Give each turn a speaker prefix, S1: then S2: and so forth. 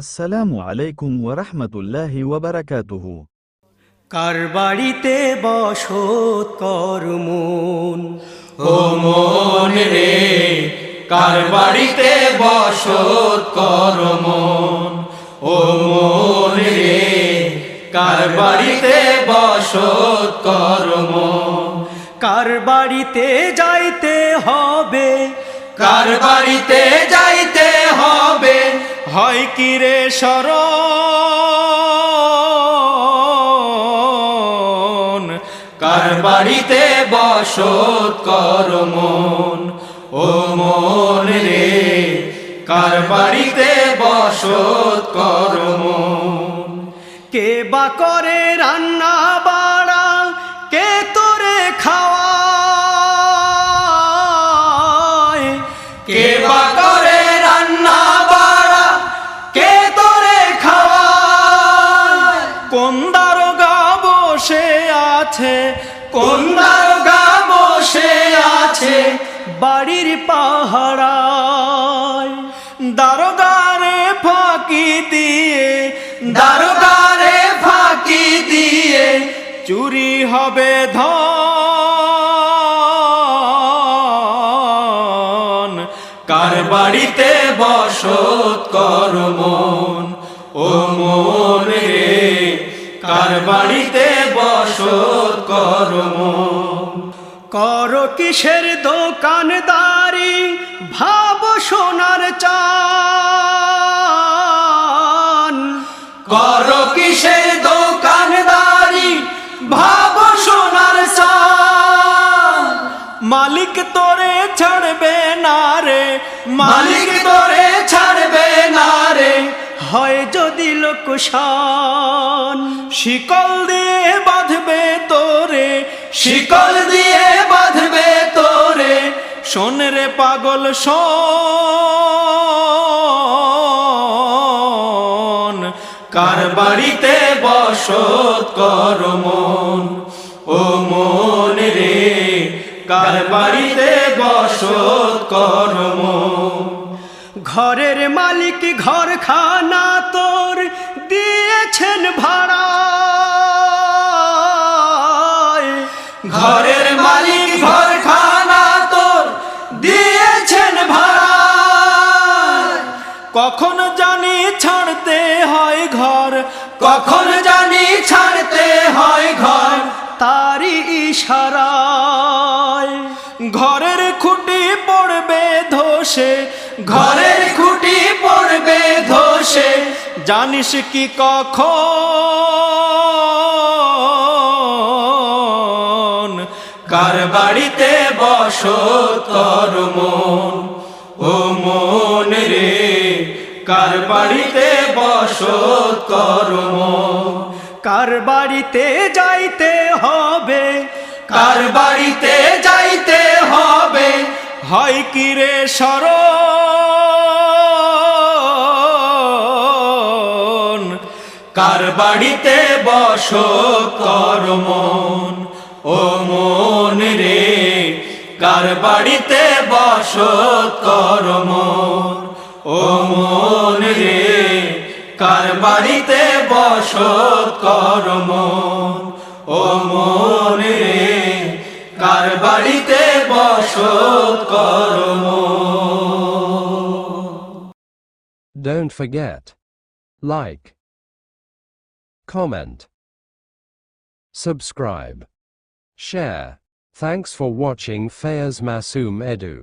S1: আসসালামু আলাইকুম ওয়া রাহমাতুল্লাহি ওয়া বারাকাতুহু।
S2: কার বাড়িতে বসত কর মন,
S3: ও মন রে, কার বাড়িতে বসত কর মন। ও মন রে, কার বাড়িতে বসত কর মন।
S2: কার বাড়িতে যাইতে হবে,
S3: কার বাড়িতে যাইতে হবে,
S2: হয় কি রে শরণ।
S3: কার বাড়িতে বসত কর মন। ও মন রে, কার বাড়িতে বসত কর মন।
S2: কে বা করে রান্না বাড়া, কে তোরে খাওয়ায়।
S3: কে বা করে রান্না বাড়া, কে তোরে খাওয়ায়।
S2: কোন দারোগা বসে আছে,
S3: কোন দারোগা বসে আছে
S2: বাড়ির পাহারায়। দারোগারে ফাঁকি দিয়ে,
S3: দারোগারে ফাঁকি দিয়ে
S2: চুরি হবে ধন।
S3: কার বাড়িতে বসত কর মন। ও মন রে, কার বাড়িতে বসত কর মন।
S2: কর কিসের দোকানদারি, ভাব সোনার চান।
S3: কর কিসের দোকানদারি, ভাব সোনার চান।
S2: মালিক তোরে ছাড়বে না রে,
S3: মালিক তোরে ছাড়বে না রে,
S2: হয় যদি লোকসান। শিকল দিয়ে বাঁধবে তোরে,
S3: শিকল দিয়ে বাঁধবে তোরে।
S2: শোন রে পাগল শোন।
S3: কার বাড়িতে বসত কর মন। ও মন রে, কার বাড়িতে বসত কর মন।
S2: ঘরের মালিক ঘরখানা তোর দিয়েছেন ভাড়া।
S3: ঘরের মালিক ঘরখানা তোর দিয়েছেন ভাড়া।
S2: কখন জানি ছাড়তে হয় ঘর,
S3: কখন জানি ছাড়তে হয় ঘর,
S2: তারি ইশারায়। ঘরের খুঁটি পড়বে ধসে,
S3: ঘরের খুঁটি পড়বে ধসে।
S2: জানিস কি কখন।
S3: কার বাড়িতে বসত কর মন। ও মন রে, কার বাড়িতে বসত কর মন।
S2: কার বাড়িতে যাইতে হবে,
S3: কার বাড়িতে যাইতে হবে,
S2: হয় কি রে শরণ।
S3: কার বাড়িতে বসত কর মন। ও মন রে, কার বাড়িতে বসত কর মন। ও মন রে, কার বাড়িতে বসত কর মন। ও মন রে, কার বাড়িতে বসত কর মন।
S4: Don't forget, like, comment, subscribe, share. Thanks for watching Fayaz Masoom Edu.